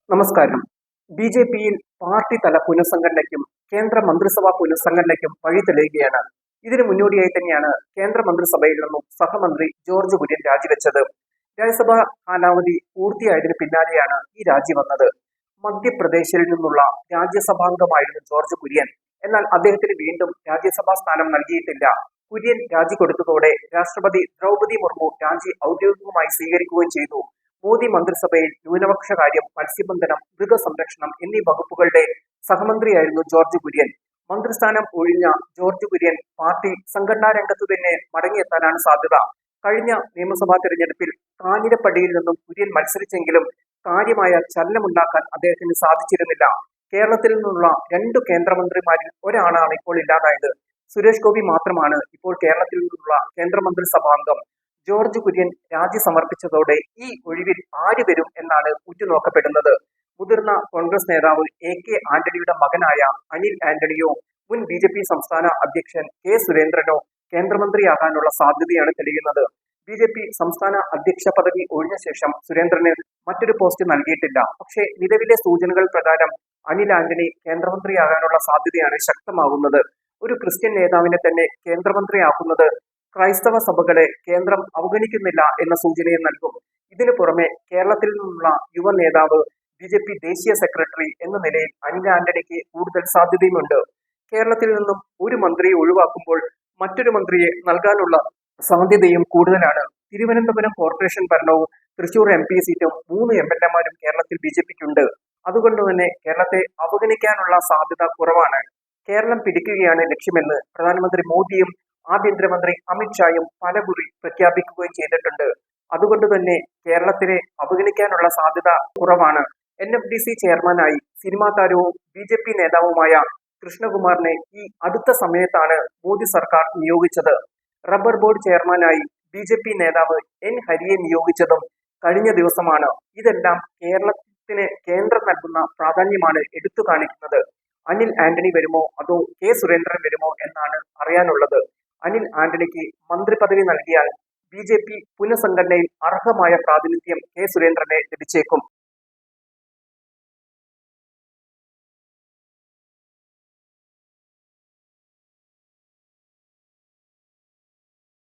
നമസ്കാരം. ബി.ജെ.പിയിൽ പാർട്ടി തല പുനഃസംഘടനയ്ക്കും കേന്ദ്ര മന്ത്രിസഭാ പുനഃസംഘടനയ്ക്കും വഴി തെളിയുകയാണ്. ഇതിനു മുന്നോടിയായി തന്നെയാണ് കേന്ദ്ര മന്ത്രിസഭയിൽ നിന്നും സഹമന്ത്രി ജോർജ് കുര്യൻ രാജിവെച്ചത്. രാജ്യസഭാ കാലാവധി പൂർത്തിയായതിനു പിന്നാലെയാണ് ഈ രാജി വന്നത്. മധ്യപ്രദേശിൽ നിന്നുള്ള രാജ്യസഭാംഗമായിരുന്നു ജോർജ് കുര്യൻ. എന്നാൽ അദ്ദേഹത്തിന് വീണ്ടും രാജ്യസഭാ സ്ഥാനം നൽകിയിട്ടില്ല. കുര്യൻ രാജി കൊടുത്തതോടെ രാഷ്ട്രപതി ദ്രൗപദി മുർമു രാജി ഔദ്യോഗികമായി സ്വീകരിക്കുകയും ചെയ്തു. മോദി മന്ത്രിസഭയിൽ ന്യൂനപക്ഷ കാര്യം, മത്സ്യബന്ധനം, മൃഗസംരക്ഷണം എന്നീ വകുപ്പുകളുടെ സഹമന്ത്രിയായിരുന്നു ജോർജ് കുര്യൻ. മന്ത്രിസ്ഥാനം ഒഴിഞ്ഞ ജോർജ് കുര്യൻ പാർട്ടി സംഘടനാ രംഗത്ത് തന്നെ മടങ്ങിയെത്താനാണ് സാധ്യത. കഴിഞ്ഞ നിയമസഭാ തെരഞ്ഞെടുപ്പിൽ കാഞ്ഞിരപ്പള്ളിയിൽ നിന്നും കുര്യൻ മത്സരിച്ചെങ്കിലും കാര്യമായ ചലനമുണ്ടാക്കാൻ അദ്ദേഹത്തിന് സാധിച്ചിരുന്നില്ല. കേരളത്തിൽ നിന്നുള്ള 2 കേന്ദ്രമന്ത്രിമാരിൽ ഒരാളാണ് ഇപ്പോൾ ഇല്ലാതായത്. സുരേഷ് ഗോപി മാത്രമാണ് ഇപ്പോൾ കേരളത്തിൽ നിന്നുള്ള കേന്ദ്രമന്ത്രിസഭാംഗം. ജോർജ് കുര്യൻ രാജി സമർപ്പിച്ചതോടെ ഈ ഒഴിവിൽ ആര് വരും എന്നാണ് ഉറ്റുനോക്കപ്പെടുന്നത്. മുതിർന്ന കോൺഗ്രസ് നേതാവ് A.K. ആന്റണിയുടെ മകനായ അനിൽ ആന്റണിയോ മുൻ ബി.ജെ.പി. സംസ്ഥാന അധ്യക്ഷൻ കെ. സുരേന്ദ്രനോ കേന്ദ്രമന്ത്രിയാകാനുള്ള സാധ്യതയാണ് തെളിയുന്നത്. ബി.ജെ.പി. സംസ്ഥാന അധ്യക്ഷ പദവി ഒഴിഞ്ഞ ശേഷം സുരേന്ദ്രന് മറ്റൊരു പോസ്റ്റ് നൽകിയിട്ടില്ല. പക്ഷേ നിലവിലെ സൂചനകൾ പ്രകാരം അനിൽ ആന്റണി കേന്ദ്രമന്ത്രിയാകാനുള്ള സാധ്യതയാണ് ശക്തമാകുന്നത്. ഒരു ക്രിസ്ത്യൻ നേതാവിനെ തന്നെ കേന്ദ്രമന്ത്രിയാക്കുന്നത് ക്രൈസ്തവ സഭകളെ കേന്ദ്രം അവഗണിക്കുന്നില്ല എന്ന സൂചനയും നൽകും. ഇതിനു പുറമെ കേരളത്തിൽ നിന്നുള്ള യുവ നേതാവ്, ബി.ജെ.പി. ദേശീയ സെക്രട്ടറി എന്ന നിലയിൽ അനിൽ ആന്റണിക്ക് കൂടുതൽ സാധ്യതയുമുണ്ട്. കേരളത്തിൽ നിന്നും ഒരു മന്ത്രിയെ ഒഴിവാക്കുമ്പോൾ മറ്റൊരു മന്ത്രിയെ നൽകാനുള്ള സാധ്യതയും കൂടുതലാണ്. തിരുവനന്തപുരം കോർപ്പറേഷൻ ഭരണവും തൃശൂർ MP സീറ്റും 3 MLA-മാരും കേരളത്തിൽ ബി.ജെ.പിക്കുണ്ട്. അതുകൊണ്ട് തന്നെ കേരളത്തെ അവഗണിക്കാനുള്ള സാധ്യത കുറവാണ്. കേരളം പിടിക്കുകയാണ് ലക്ഷ്യമെന്ന് പ്രധാനമന്ത്രി മോദിയും ആഭ്യന്തരമന്ത്രി അമിത്ഷായും പലകുറി പ്രഖ്യാപിക്കുകയും ചെയ്തിട്ടുണ്ട്. അതുകൊണ്ട് തന്നെ കേരളത്തിനെ അവഗണിക്കാനുള്ള സാധ്യത കുറവാണ്. NFDC ചെയർമാനായി സിനിമാ താരവും ബി.ജെ.പി. നേതാവുമായ കൃഷ്ണകുമാറിനെ ഈ അടുത്ത സമയത്താണ് മോദി സർക്കാർ നിയോഗിച്ചത്. റബ്ബർ ബോർഡ് ചെയർമാനായി ബി.ജെ.പി. നേതാവ് N. ഹരിയെ നിയോഗിച്ചതും കഴിഞ്ഞ ദിവസമാണ്. ഇതെല്ലാം കേരളത്തിന് കേന്ദ്രം നൽകുന്ന പ്രാധാന്യമാണ് എടുത്തു കാണിക്കുന്നത്. അനിൽ ആന്റണി വരുമോ അതോ കെ. സുരേന്ദ്രൻ വരുമോ എന്നാണ് അറിയാനുള്ളത്. അനിൽ ആന്റണിക്ക് മന്ത്രിപദവി നൽകിയാൽ ബി.ജെ.പി. പുനഃസംഘടനയിൽ അർഹമായ പ്രാതിനിധ്യം കെ. സുരേന്ദ്രനെ ലഭിച്ചേക്കും.